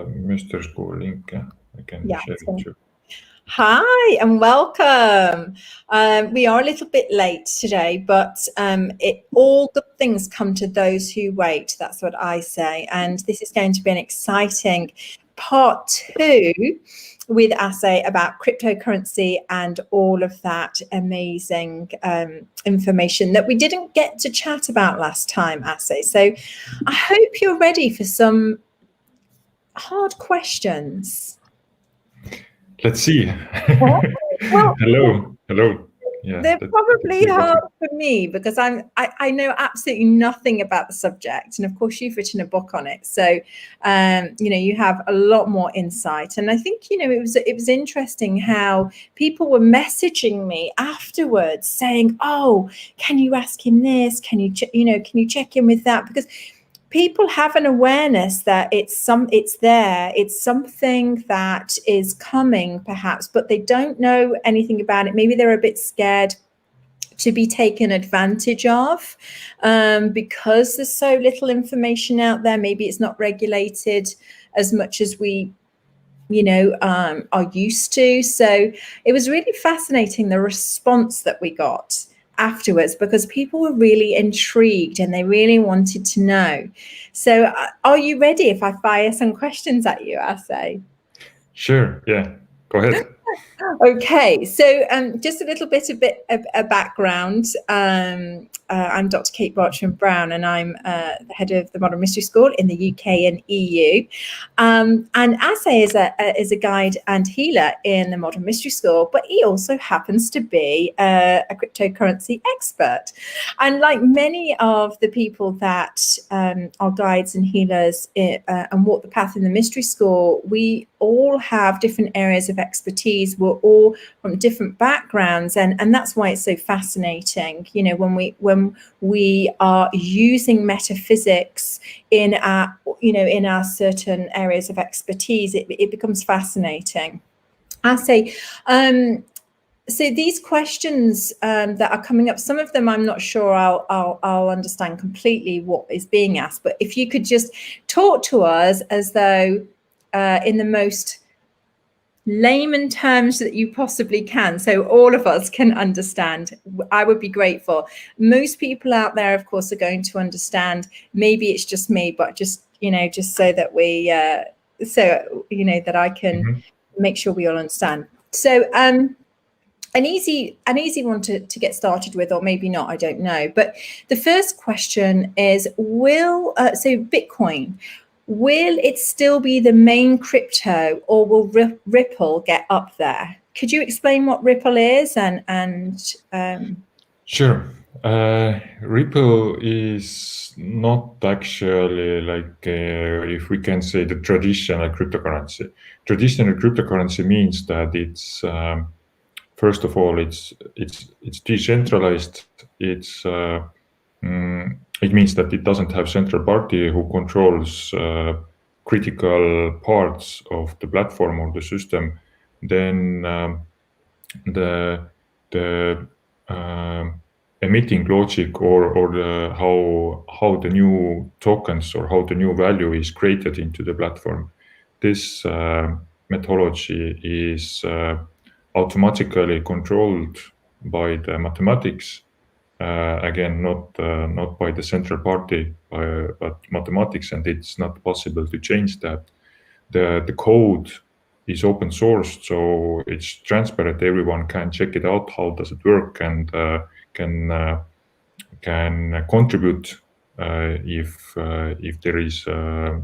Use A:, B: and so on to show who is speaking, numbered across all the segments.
A: Mr. School link. I can share it too.
B: Hi and welcome. We are a little bit late today, but all good things come to those who wait. That's what I say. And this is going to be an exciting part 2 with Asse about cryptocurrency and all of that amazing information that we didn't get to chat about last time, Asse. So I hope you're ready for some hard questions.
A: Let's see.
B: Well,
A: hello. Yeah,
B: they're probably hard for me because I know absolutely nothing about the subject, and of course you've written a book on it, so you have a lot more insight. And I think it was interesting how people were messaging me afterwards saying, "Oh, can you ask him this? Can you check in with that?" Because people have an awareness that it's something that is coming perhaps, but they don't know anything about it. Maybe they're a bit scared to be taken advantage of because there's so little information out there. Maybe it's not regulated as much as we are used to. So it was really fascinating, the response that we got afterwards, because people were really intrigued and they really wanted to know. So are you ready if I fire some questions at you, Asse?
A: Sure, yeah, go ahead.
B: Okay, so just a little bit of background. I'm Dr. Kate Bartram-Brown, and I'm the head of the Modern Mystery School in the UK and EU. And Asse is a guide and healer in the Modern Mystery School, but he also happens to be a cryptocurrency expert. And like many of the people that are guides and healers and walk the path in the Mystery School, we all have different areas of expertise. We're all from different backgrounds, and that's why it's so fascinating. When we are using metaphysics in our certain areas of expertise, it becomes fascinating. I say, so these questions that are coming up, some of them I'm not sure I'll understand completely what is being asked, but if you could just talk to us as though in the most layman terms that you possibly can, so all of us can understand, I would be grateful. Most people out there, of course, are going to understand. Maybe it's just me, but just so that we that I can make sure we all understand. So an easy one to get started with, or maybe not, I don't know. But the first question is, so Bitcoin, will it still be the main crypto, or will Ripple get up there? Could you explain what Ripple is?
A: Sure. Ripple is not actually like, if we can say, the traditional cryptocurrency. Traditional cryptocurrency means that it's first of all, it's decentralized. It means that it doesn't have central party who controls critical parts of the platform or the system. Then the emitting logic or how the new tokens or how the new value is created into the platform. This methodology is automatically controlled by the mathematics. Again, not by the central party, but mathematics, and it's not possible to change that. The code is open source, so it's transparent. Everyone can check it out. How does it work, and can contribute if there is a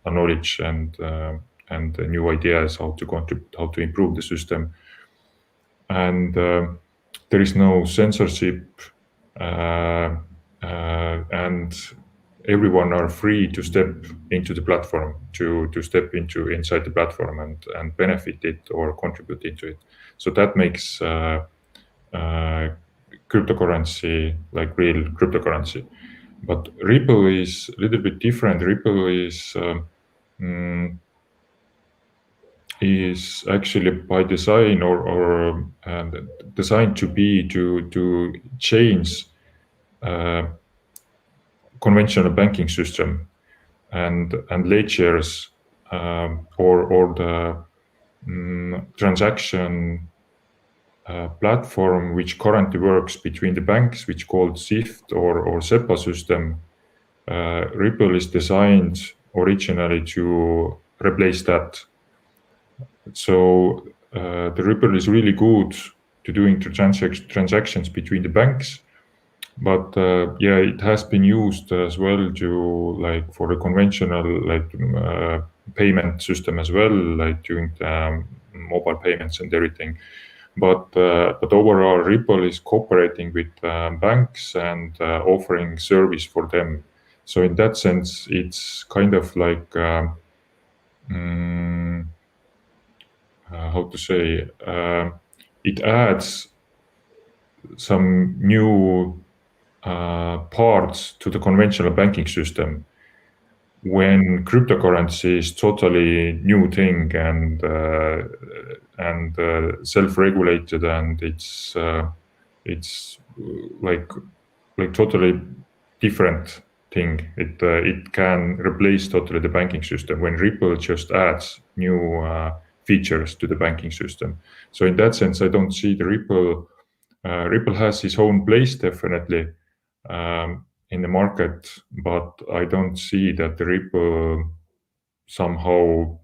A: knowledge and new ideas how to contribute, how to improve the system. And there is no censorship, and everyone are free to step into the platform, to step inside the platform and benefit it or contribute into it. So that makes cryptocurrency like real cryptocurrency. But Ripple is a little bit different. Ripple is actually by design or designed to change conventional banking system and ledgers or the transaction platform which currently works between the banks, which called SIFT or SEPA system. Ripple is designed originally to replace that. So the Ripple is really good to doing transactions between the banks, but yeah, it has been used as well to like for a conventional like payment system as well, like doing mobile payments and everything. But overall, Ripple is cooperating with banks and offering service for them. So in that sense, it's kind of like how to say, it adds some new parts to the conventional banking system when cryptocurrency is totally new thing and self-regulated, and it's like totally different thing. It can replace totally the banking system when Ripple just adds new features to the banking system. So in that sense, I don't see the Ripple. Ripple has its own place definitely in the market, but I don't see that the Ripple somehow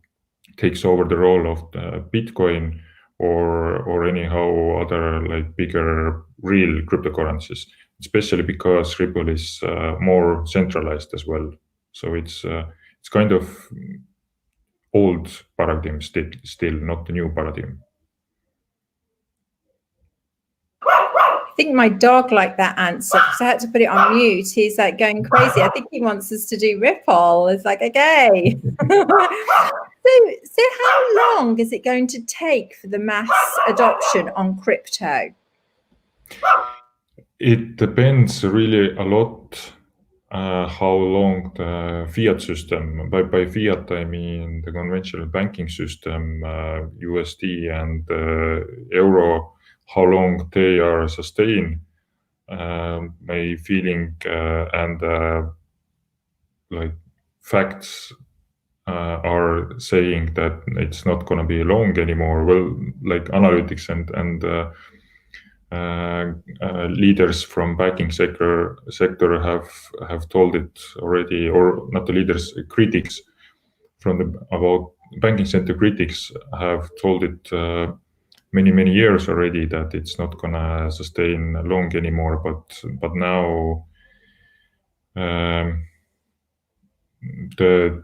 A: takes over the role of the Bitcoin or anyhow other like bigger real cryptocurrencies, especially because Ripple is more centralized as well. So it's kind of old paradigm still, not the new paradigm.
B: I think my dog liked that answer because I had to put it on mute. He's like going crazy. I think he wants us to do Ripple. It's like, okay. So how long is it going to take for the mass adoption on crypto?
A: It depends really a lot how long the fiat system, by fiat I mean the conventional banking system, USD and euro, how long they are sustained. My feeling and like facts are saying that it's not going to be long anymore. Well, like analytics and leaders from banking sector have told it already, or not the leaders, critics from about banking sector critics have told it many years already that it's not gonna sustain long anymore. But now the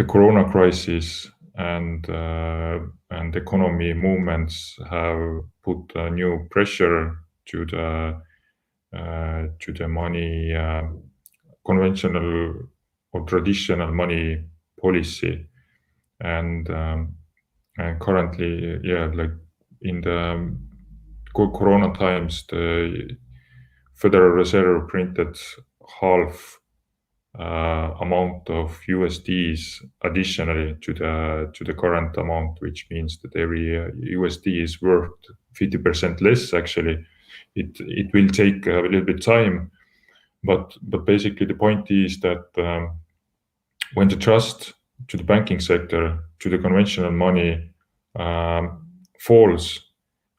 A: Corona crisis and economy movements have put new pressure to the money conventional or traditional money policy, and currently, yeah, like in the Corona times, the Federal Reserve printed half amount of USDs additionally to the current amount, which means that every USD is worth 50% less. Actually, it will take a little bit time, but basically the point is that when the trust to the banking sector, to the conventional money falls,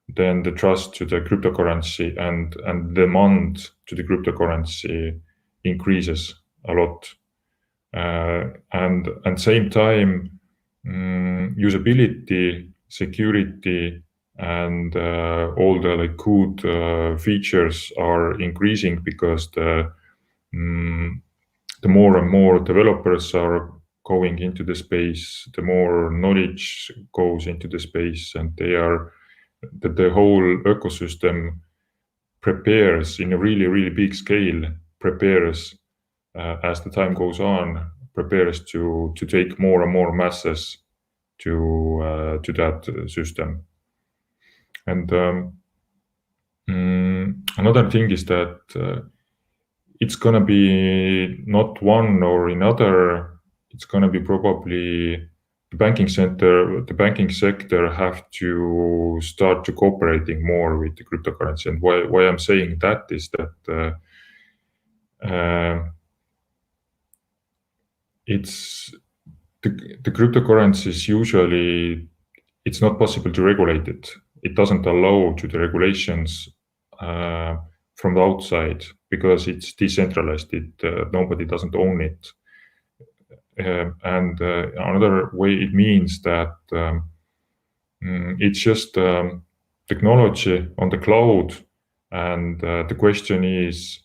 A: then the trust to the cryptocurrency and demand to the cryptocurrency increases a lot. And same time, usability, security, and all the like good features are increasing because the more and more developers are going into the space, the more knowledge goes into the space, and the whole ecosystem prepares in a really big scale, prepares as the time goes on, prepares to take more and more masses to that system. And another thing is that it's gonna be not one or another. It's gonna be probably the banking sector have to start to cooperating more with the cryptocurrency. And why I'm saying that is that it's the cryptocurrencies usually, it's not possible to regulate it. It doesn't allow to the regulations from the outside because it's decentralized. Nobody doesn't own it. And another way it means that it's just technology on the cloud, and the question is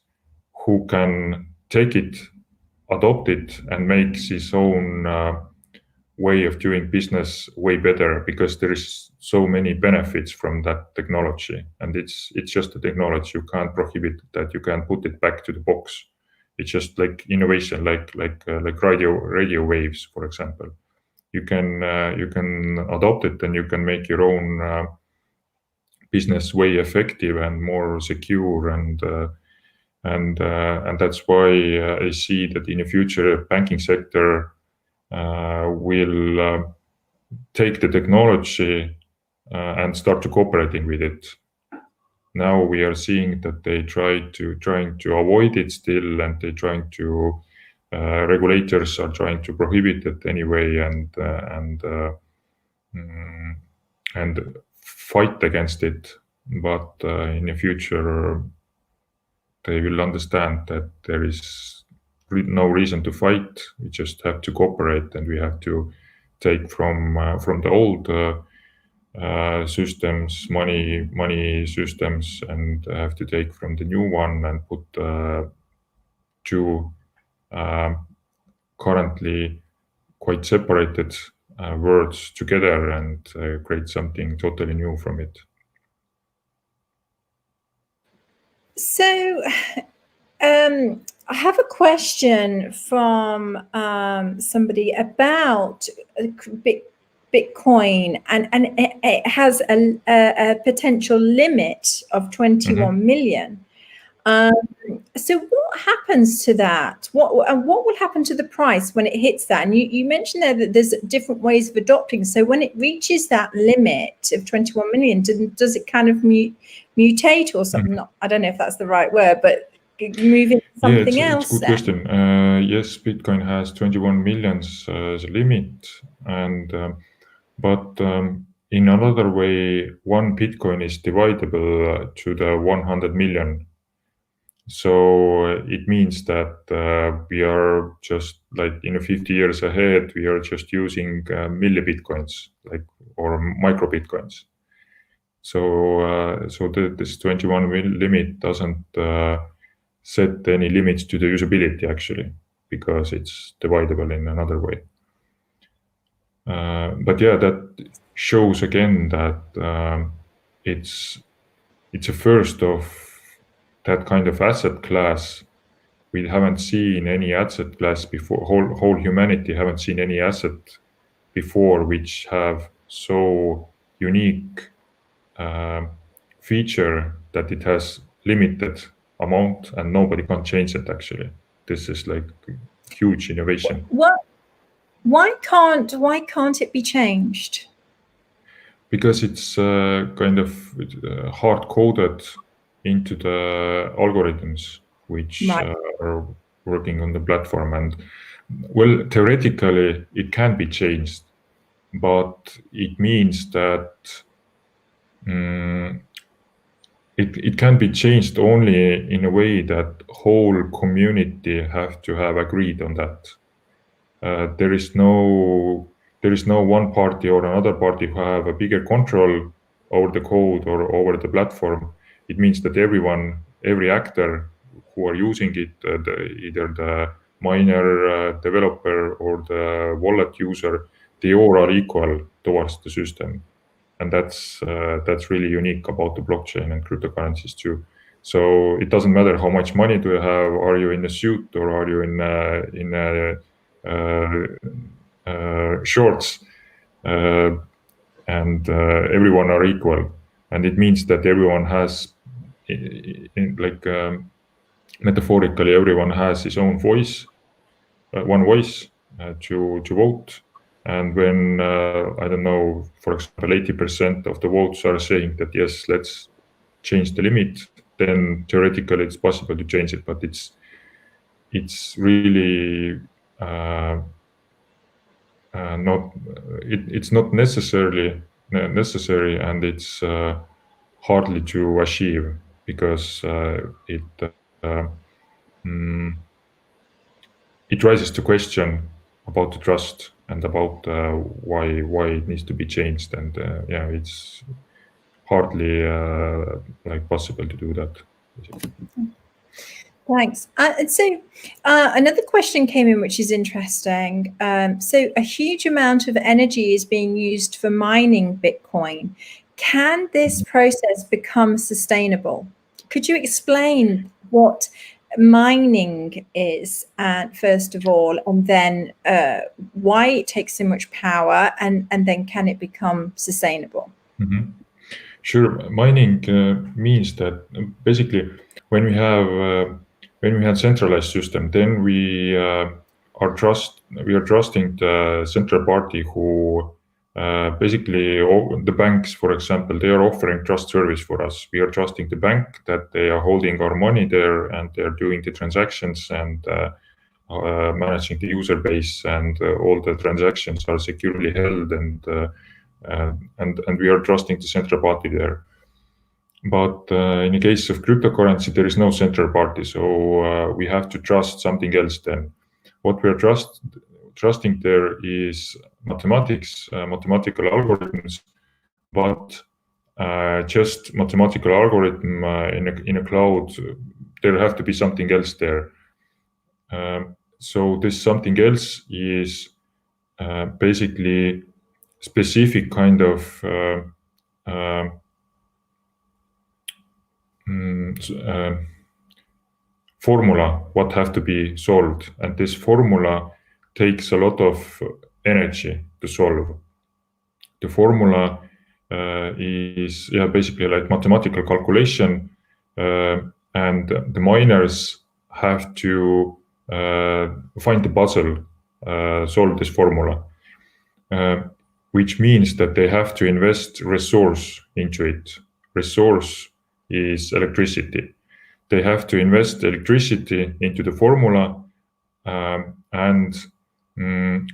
A: who can take it, adopt it, and make his own way of doing business way better, because there is so many benefits from that technology, and it's just a technology. You can't prohibit that. You can't put it back to the box. It's just like innovation, like radio waves, for example. You can adopt it, and you can make your own business way effective and more secure, and that's why I see that in the future banking sector will take the technology and start to cooperating with it. Now we are seeing that they trying to avoid it still, and they trying to regulators are trying to prohibit it anyway, and fight against it. But in the future, they will understand that there is no reason to fight. We just have to cooperate, and we have to take from the old systems, money systems, and have to take from the new one and put two currently quite separated words together and create something totally new from it.
B: So I have a question from somebody about Bitcoin, and it has a potential limit of 21 million. So what happens to that? What will happen to the price when it hits that? And you mentioned there that there's different ways of adopting. So when it reaches that limit of 21 million, does it kind of mutate or something? Not, I don't know if that's the right word, but move into something else.
A: It's a good question. Yes, Bitcoin has 21 million as a limit, and but in another way, one Bitcoin is dividable to the 100 million. So it means that we are just like 50 years ahead. We are just using milli bitcoins, or micro bitcoins. So this 21 limit doesn't set any limits to the usability actually, because it's dividable in another way. But yeah, that shows again that it's a first of that kind of asset class. We haven't seen any asset class before. Whole humanity haven't seen any asset before which have so unique feature that it has limited amount and nobody can change it. Actually, this is like huge innovation.
B: Why can't it be changed?
A: Because it's kind of hard coded into the algorithms which are working on the platform. And well, theoretically it can be changed, but it means that it can be changed only in a way that whole community have to have agreed on that. There is no one party or another party who have a bigger control over the code or over the platform. It means that every actor who are using it, either the miner, developer, or the wallet user, they all are equal towards the system, and that's really unique about the blockchain and cryptocurrencies too. So it doesn't matter how much money do you have. Are you in a suit or are you in shorts? And everyone are equal, and it means that everyone has, metaphorically, everyone has his own voice, one voice to vote. And when I don't know, for example, 80% of the votes are saying that yes, let's change the limit, then theoretically it's possible to change it. But it's really not it's not necessarily necessary, and it's hardly to achieve, because it mm, it raises the question about the trust and about why it needs to be changed, and yeah, it's hardly like possible to do that.
B: Thanks. Another question came in, which is interesting. So a huge amount of energy is being used for mining Bitcoin. Can this process become sustainable? Could you explain what mining is, first of all, and then why it takes so much power, and then can it become sustainable?
A: Mhm. Sure. Mining means that basically when we have centralized system, then we are trusting the central party who basically the banks, for example, they are offering trust service for us. We are trusting the bank that they are holding our money there, and they are doing the transactions, and managing the user base, and all the transactions are securely held, and we are trusting the central party there. But in the case of cryptocurrency, there is no central party, so we have to trust something else. Then, what we are trusting there is mathematics, mathematical algorithms, but just mathematical algorithm in a cloud. There have to be something else there. So this something else is basically specific kind of uh, formula what have to be solved, and this formula takes a lot of energy to solve. The formula is basically like mathematical calculation, and the miners have to find the puzzle, solve this formula, which means that they have to invest resource into it. Resource is electricity. They have to invest electricity into the formula, and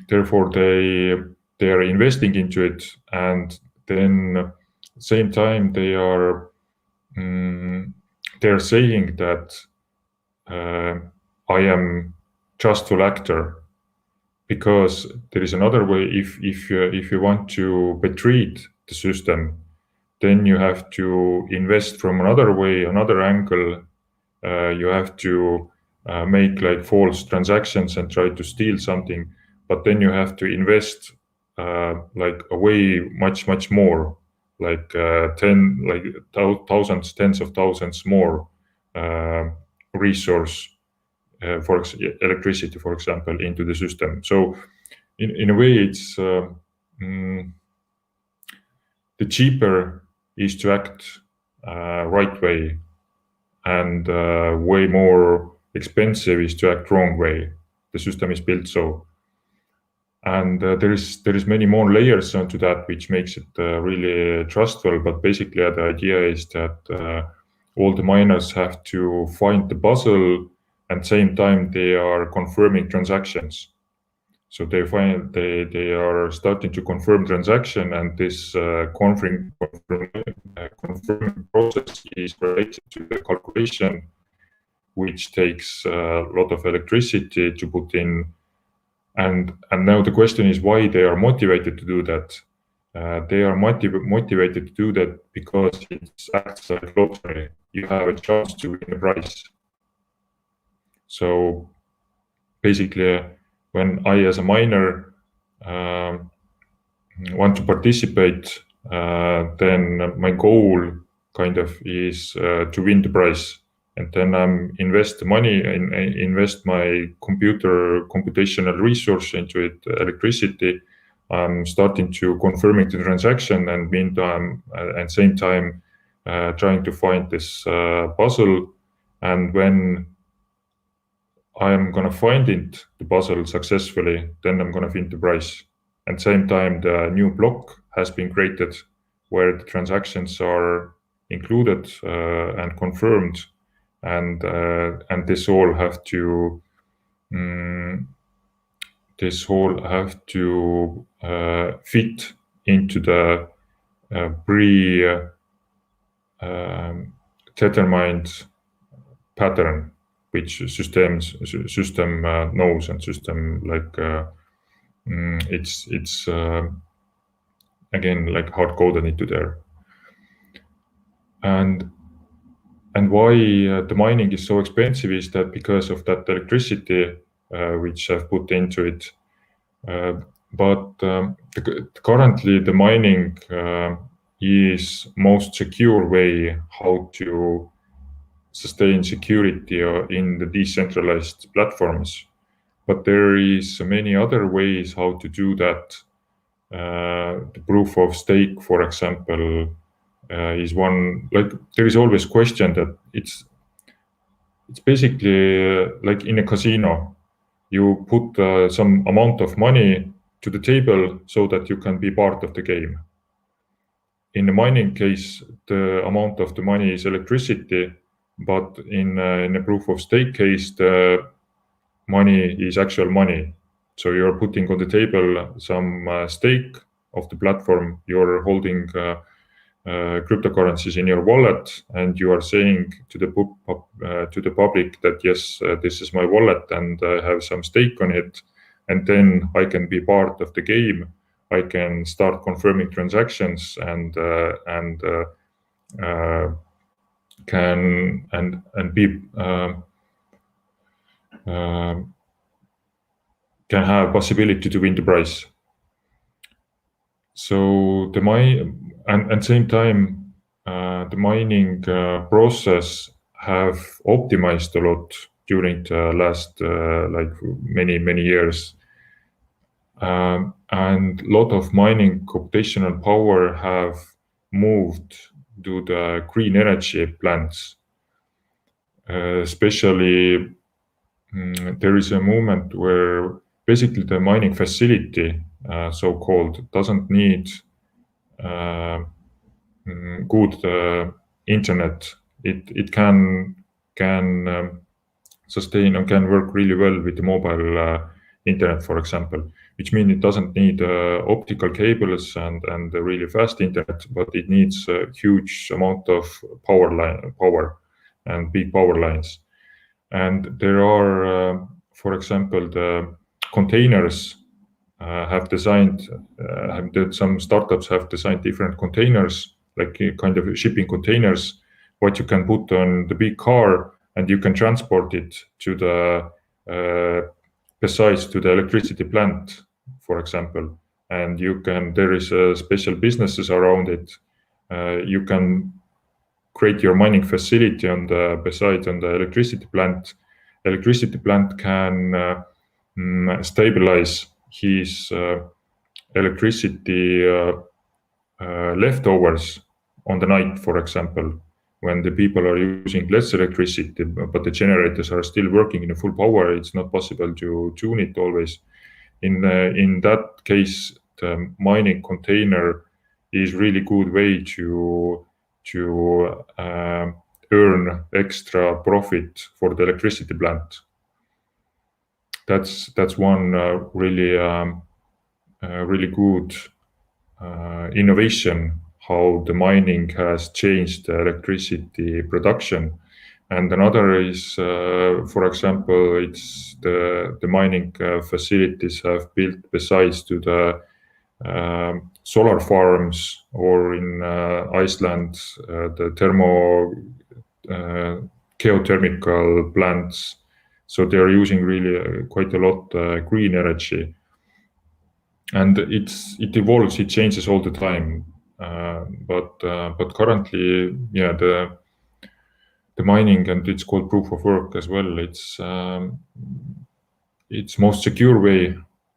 A: therefore they are investing into it, and then at the same time they're saying that I am trustful actor, because there is another way. If you want to betray the system, then you have to invest from another way, another angle. You have to make like false transactions and try to steal something, but then you have to invest like a way much more, like thousands, tens of thousands more resource, electricity, for example, into the system. So in a way, it's the cheaper is to act right way, and way more expensive is to act wrong way. The system is built so, and there is many more layers onto that, which makes it really trustful. But basically, the idea is that all the miners have to find the puzzle, and same time they are confirming transactions. So they are starting to confirm transaction, and this confirming process is related to the calculation, which takes a lot of electricity to put in. And now the question is why they are motivated to do that. They are motivated to do that because it acts like lottery. You have a chance to win a prize. So basically, when I, as a miner, want to participate, then my goal kind of is to win the prize, and then invest money and invest my computational resource into it, electricity. I'm starting to confirming the transaction, and meantime, and same time, trying to find this puzzle. And when I'm gonna find it, the puzzle successfully, then I'm gonna win the prize. At the same time, the new block has been created where the transactions are included and confirmed, and this all have to this all have to fit into the pre-determined pattern which system knows, and system it's again like hard coded into there. And why the mining is so expensive is that because of that electricity which I've put into it. But currently the mining is most secure way how to sustain security in the decentralized platforms. But there is many other ways how to do that. The proof of stake, for example, is one. Like there is always question that it's basically like in a casino. You put some amount of money to the table so that you can be part of the game. In the mining case, the amount of the money is electricity, but in a proof of stake case, the money is actual money. So you're putting on the table some stake of the platform. You're holding cryptocurrencies in your wallet, and you are saying to the public that yes, this is my wallet, and I have some stake on it, and then I can be part of the game. I can start confirming transactions and can be can have possibility to win the prize. So the same time, the mining process have optimized a lot during the last like many years, and a lot of mining computational power have moved to the green energy plants. Especially, there is a movement where basically the mining facility, so-called, doesn't need good internet. It can sustain and can work really well with the mobile internet, for example, which means it doesn't need optical cables and a really fast internet, but it needs a huge amount of power and big power lines. And there are, for example, the containers some startups have designed different containers, like kind of shipping containers, what you can put on the big car, and you can transport it to the besides to the electricity plant, for example. And there is special businesses around it. You can create your mining facility besides on the electricity plant. Electricity plant can stabilize his electricity leftovers on the night, for example, when the people are using less electricity, but the generators are still working in full power. It's not possible to tune it always. In that case, the mining container is really good way to earn extra profit for the electricity plant. That's one really good innovation, how the mining has changed the electricity production. And another is, for example, it's the mining facilities have built besides to the solar farms, or in Iceland, the geothermal plants. So they are using really quite a lot green energy, and it evolves, it changes all the time. But currently, yeah, the mining, and it's called proof of work as well. It's most secure way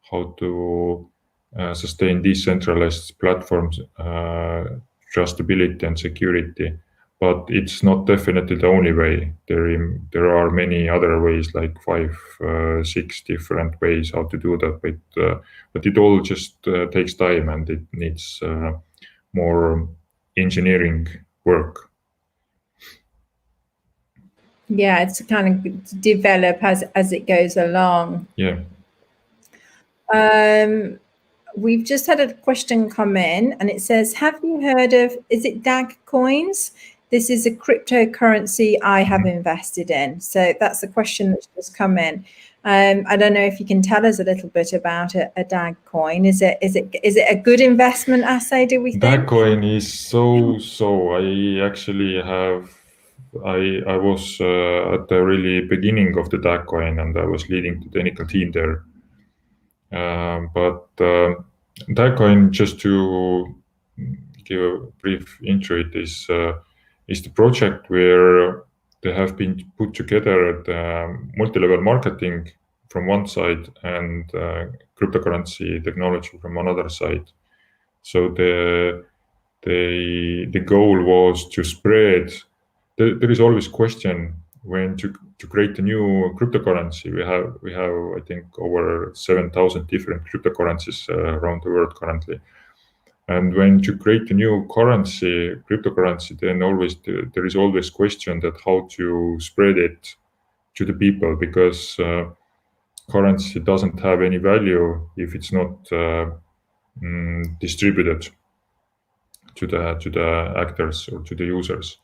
A: how to sustain decentralized platforms, trustability and security. But it's not definitely the only way. There are many other ways, like 5-6 different ways how to do that. But it all just takes time, and it needs more engineering work.
B: Yeah, it's kind of develop as it goes along.
A: Yeah.
B: We've just had a question come in, and it says, have you heard of, is it DAG coins? This is a cryptocurrency I have invested in. So that's the question that's just come in. I don't know if you can tell us a little bit about a DAG coin. Is it a good investment, Asse, do we think?
A: DAG coin is so. I actually have. I was at the really beginning of the DAG coin, and I was leading the technical team there. But DAG coin, just to give a brief intro, it is the project where they have been put together the multi-level marketing from one side and cryptocurrency technology from another side. So the goal was to spread. There is always question when to create a new cryptocurrency. We have I think over 7,000 different cryptocurrencies around the world currently. And when to create a new cryptocurrency, then there is always question that how to spread it to the people, because currency doesn't have any value if it's not distributed to the actors or to the users.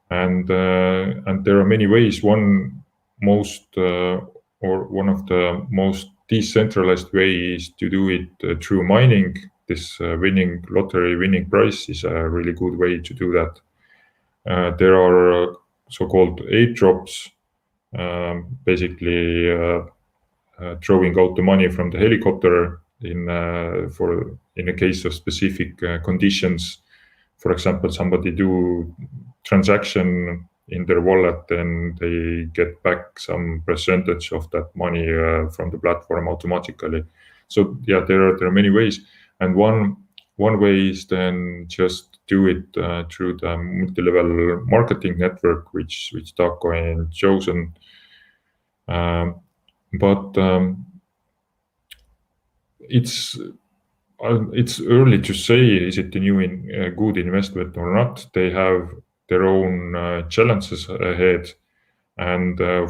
A: And there are many ways. One of the most decentralized ways to do it through mining. This lottery winning price is a really good way to do that. There are so-called airdrops, basically throwing out the money from the helicopter in a case of specific conditions. For example, somebody do transaction in their wallet, then they get back some percentage of that money from the platform automatically. So yeah, there are many ways, and one way is then just do it through the multi-level marketing network, which Darkcoin chosen. But it's early to say is it a good investment or not. They have their own challenges ahead, and I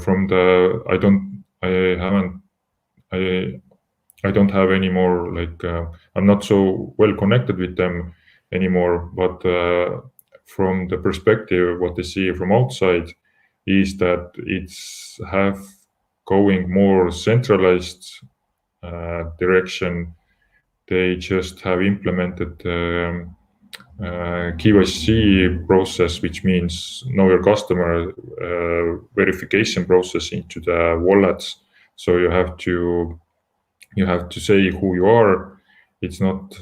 A: don't have any more I'm not so well connected with them anymore. But from the perspective what they see from outside is that it's going more centralized direction. They just have implemented KYC process, which means know your customer verification process into the wallets. So you have to say who you are. It's not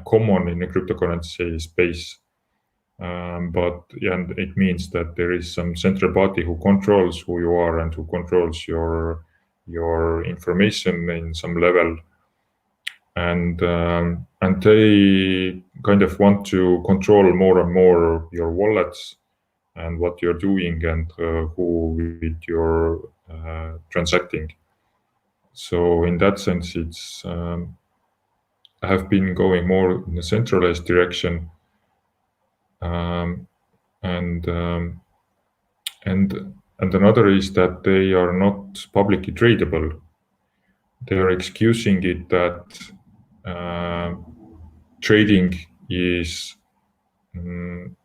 A: common in the cryptocurrency space, but yeah, and it means that there is some central body who controls who you are and who controls your information in some level. And they kind of want to control more and more your wallets and what you're doing and who with you're transacting. So in that sense, it's have been going more in a centralized direction, and another is that they are not publicly tradable. They are excusing it that trading is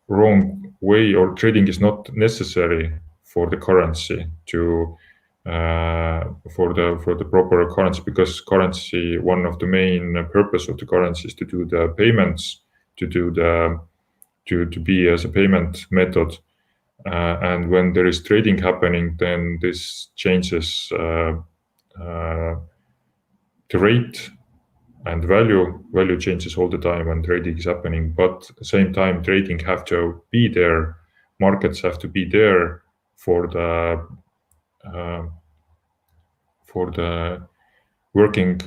A: wrong way, or trading is not necessary for the currency to for the proper currency, because currency, one of the main purpose of the currency is to do the payments, to be as a payment method. And when there is trading happening, then this changes the rate and value changes all the time when trading is happening. But at the same time, trading have to be there, markets have to be there for the working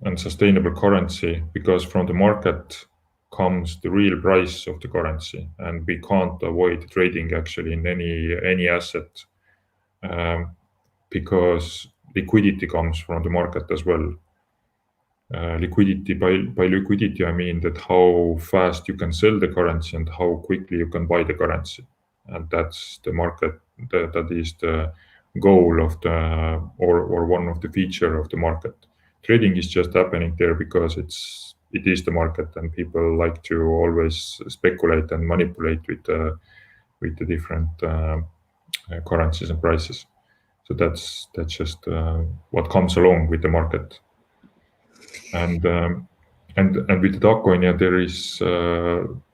A: and sustainable currency, because from the market comes the real price of the currency, and we can't avoid trading actually in any asset, because liquidity comes from the market as well. Liquidity, by liquidity I mean that how fast you can sell the currency and how quickly you can buy the currency, and that's the market. That is the goal of the or one of the feature of the market. trading is just happening there because it is the market, and people like to always speculate and manipulate with the different currencies and prices. So that's just what comes along with the market. And with the Bitcoin, yeah, there is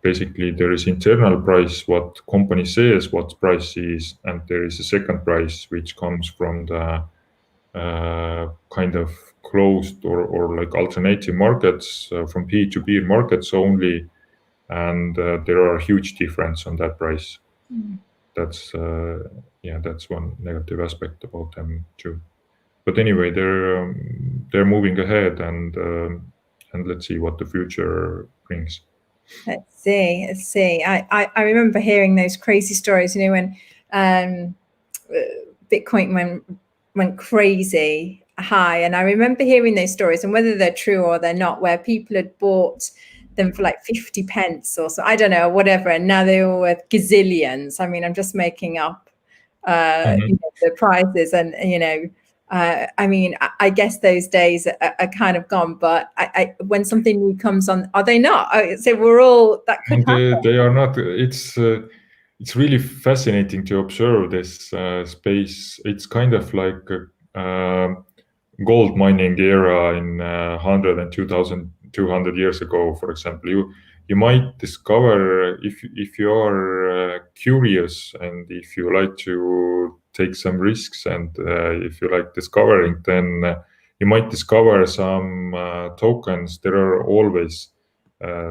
A: basically there is internal price, what company says what price is, and there is a second price which comes from the kind of closed or like alternative markets, from peer-to-peer markets only, and there are huge difference on that price. That's that's one negative aspect about them too. But anyway, they're moving ahead, and let's see what the future brings.
B: Let's see. I remember hearing those crazy stories, when Bitcoin went crazy high, and I remember hearing those stories, and whether they're true or they're not, where people had bought them for like 50 pence or so, I don't know, whatever, and now they were worth gazillions. I mean, I'm just making up the prices, and I mean, I guess those days are kind of gone, but when something new comes on, are they not? So we're all, that could happen.
A: They are not. It's really fascinating to observe this space. It's kind of like a gold mining era in 100 and 2,200 years ago, for example. You might discover, if you are curious and if you like to take some risks, and if you like discovering, then you might discover some tokens. There are always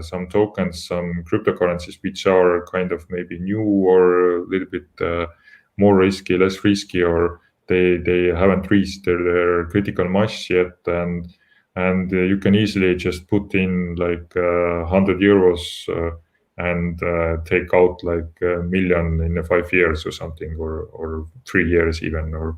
A: some tokens, some cryptocurrencies which are kind of maybe new or a little bit more risky, less risky, or they haven't reached their critical mass yet, and you can easily just put in like 100 euros and take out like 1 million in 5 years or something, or 3 years even, or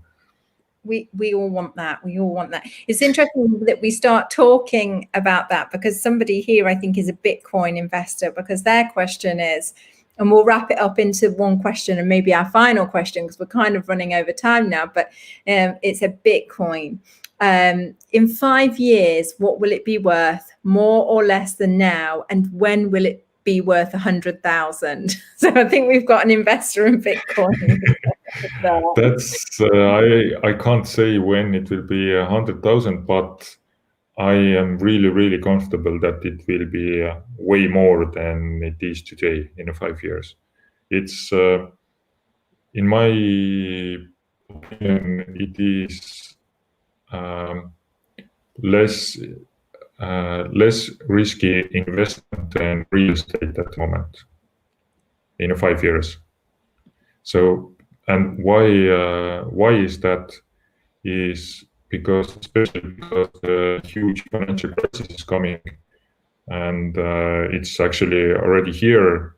B: we all want that. We all want that. It's interesting that we start talking about that, because somebody here, I think, is a Bitcoin investor, because their question is, and we'll wrap it up into one question and maybe our final question, because we're kind of running over time now, but it's a Bitcoin. In 5 years, what will it be worth, more or less than now? And when will it be worth 100,000? So I think we've got an investor in Bitcoin.
A: That's I can't say when it will be 100,000, but I am really comfortable that it will be way more than it is today in 5 years. It's in my opinion, it is less risky investment than real estate at the moment in 5 years. So, and why is that? Is because, especially because the huge financial crisis is coming, and it's actually already here,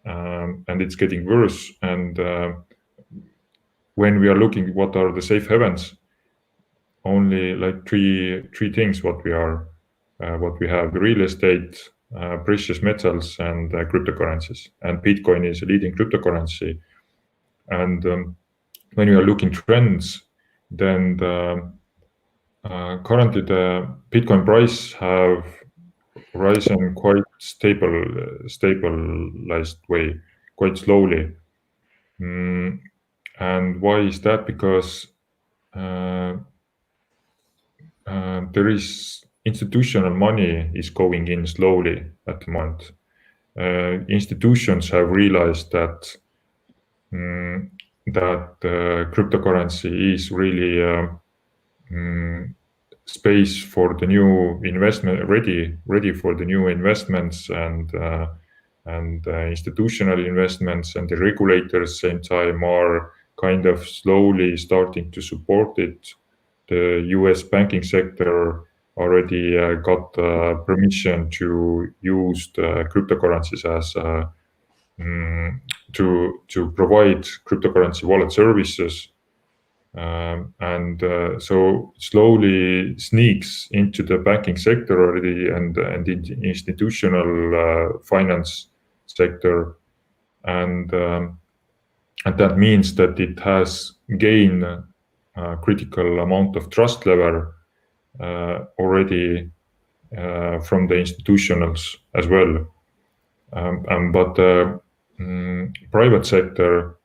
A: and it's getting worse. And when we are looking what are the safe havens, only like three things what we have: real estate, precious metals, and cryptocurrencies. And Bitcoin is a leading cryptocurrency. And when you are looking trends, then currently the Bitcoin price have risen quite stabilized way, quite slowly. And why is that? Because there is institutional money is going in slowly at the moment. Institutions have realized that cryptocurrency is really space for the new investment, ready for the new investments, and institutional investments, and the regulators same time are kind of slowly starting to support it. The US banking sector already got permission to use the cryptocurrencies as to provide cryptocurrency wallet services, and so slowly sneaks into the banking sector already, and the institutional finance sector, and that means that it has gained a critical amount of trust level already from the institutionals as well. But the private sector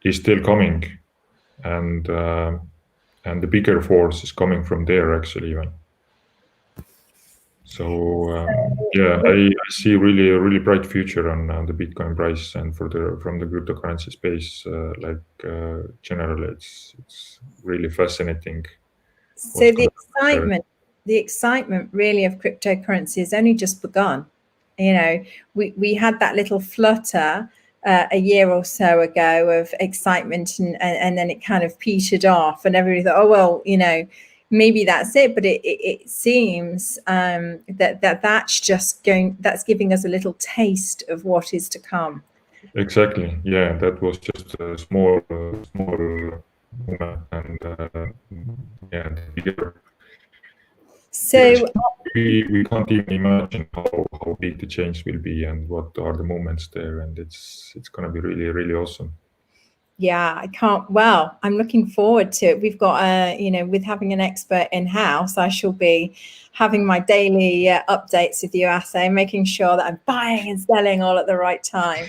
A: is still coming, and the bigger force is coming from there actually even. So yeah, I see really a really bright future on the Bitcoin price, and from the cryptocurrency space, generally, it's really fascinating.
B: So the excitement really of cryptocurrency has only just begun. You know, we had that little flutter a year or so ago of excitement, and then it kind of petered off, and everybody thought, oh well, you know, maybe that's it. But it seems that's giving us a little taste of what is to come.
A: Exactly. Yeah, that was just a small moment, and yeah, the bigger.
B: So
A: We can't even imagine how big the change will be and what are the moments there, and it's going to be really really awesome.
B: yeah, I can't. Well, I'm looking forward to it. We've got with having an expert in house, I shall be having my daily updates with you, Asse, making sure that I'm buying and selling all at the right time.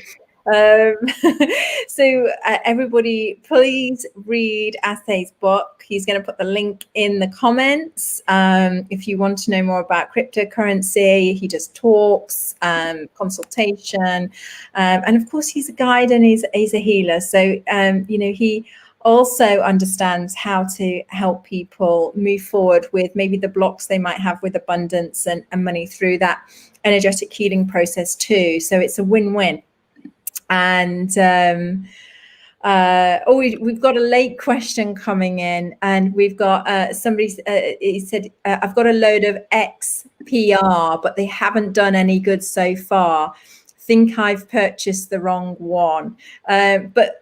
B: So everybody, please read Asse's book. He's going to put the link in the comments. If you want to know more about cryptocurrency, he does talks, consultation, and of course he's a guide and he's a healer. So he also understands how to help people move forward with maybe the blocks they might have with abundance and money through that energetic healing process too. So it's a win-win. And we've got a late question coming in, and we've got somebody. He said, "I've got a load of XPR, but they haven't done any good so far. Think I've purchased the wrong one." But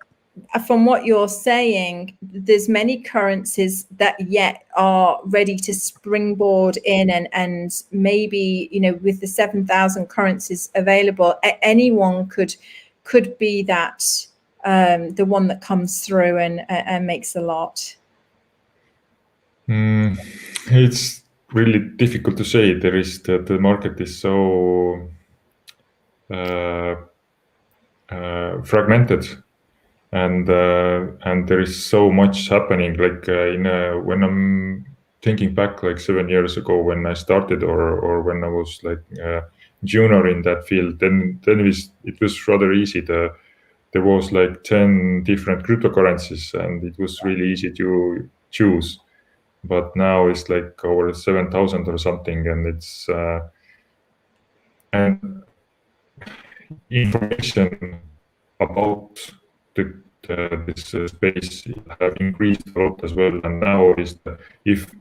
B: from what you're saying, there's many currencies that yet are ready to springboard in, and maybe with the 7,000 currencies available, anyone could be that the one that comes through and makes a lot.
A: It's really difficult to say. There is the market is so fragmented, and there is so much happening. Like when I'm thinking back, like 7 years ago when I started, or when I was like junior in that field, then it was rather easy. There was like 10 different cryptocurrencies, and it was really easy to choose. But now it's like over 7,000 or something, and it's and information about this space have increased a lot as well. And now if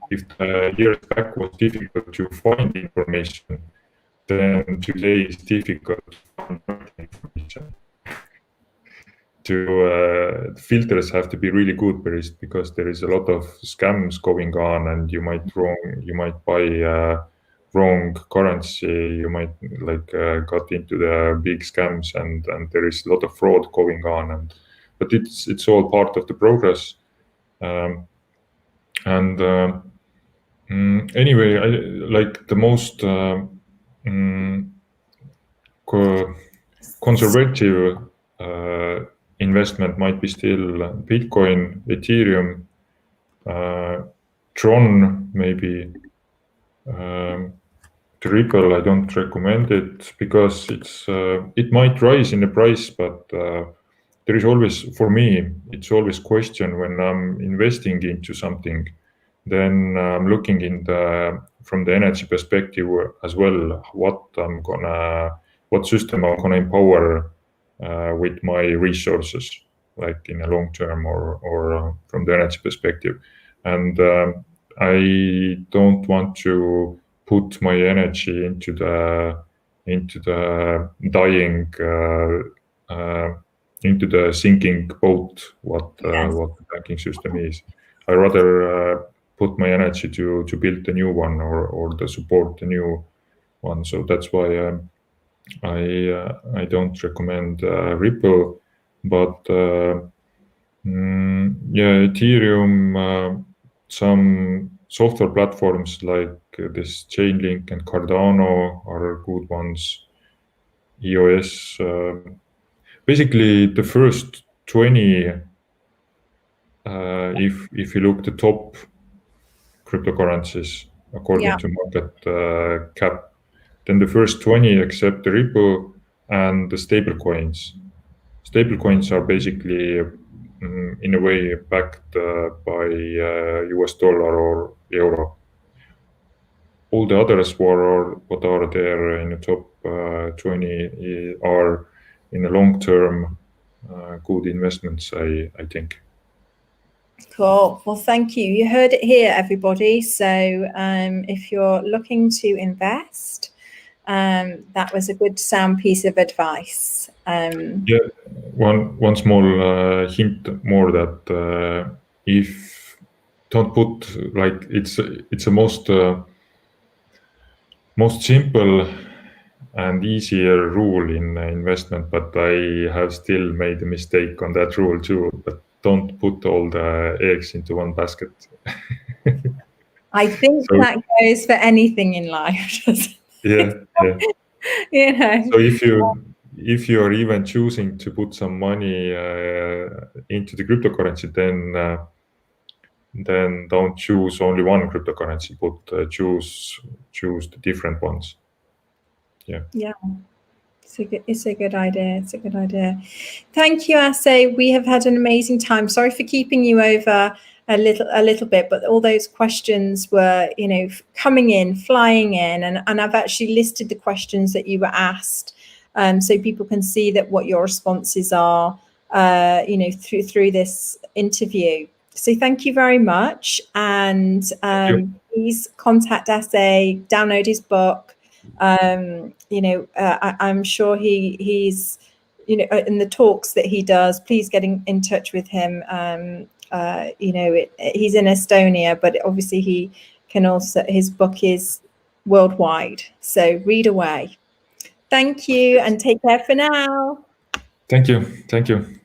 A: years back was difficult to find information, then today is difficult to find information. Filters have to be really good because there is a lot of scams going on, and you might buy wrong currency, you might got into the big scams, and there is a lot of fraud going on, but it's all part of the progress. Anyway, I like the most conservative investment might be still Bitcoin, Ethereum, Tron maybe. The Ripple, I don't recommend it because it might rise in the price, but there is always, for me, it's always question when I'm investing into something. Then I'm looking from the energy perspective as well, what system I'm gonna empower with my resources, like in a long term or from the energy perspective. And I don't want to put my energy into the dying, into the sinking boat. What the banking system is. I rather put my energy to build the new one or to support the new one. So that's why I don't recommend Ripple, but yeah, Ethereum, some software platforms like this Chainlink and Cardano are good ones. EOS. Basically, the first 20, if you look the top cryptocurrencies according to market cap, then the first 20 except the Ripple and the stable coins. Stable coins are basically in a way backed by US dollar or euro. All the others what are there in the top 20 are in the long term good investments, I think.
B: Cool. Well, thank you. You heard it here, everybody. So if you're looking to invest, that was a good sound piece of advice.
A: Yeah, one small hint more that if don't put like it's a most simple and easier rule in investment, but I have still made a mistake on that rule too. But don't put all the eggs into one basket.
B: I think
A: So,
B: that goes for anything in life.
A: yeah.
B: You know.
A: So if you are even choosing to put some money into the cryptocurrency, then don't choose only one cryptocurrency, but choose the different ones. Yeah.
B: It's a good idea. It's a good idea. Thank you, Asse. We have had an amazing time. Sorry for keeping you over a little bit, but all those questions were, coming in, flying in, and I've actually listed the questions that you were asked, so people can see that what your responses are, through this interview. So thank you very much, and please contact Asse, download his book. I'm sure he's, in the talks that he does, please get in touch with him. He's in Estonia, but obviously he can also, his book is worldwide. So read away. Thank you and take care for now.
A: Thank you.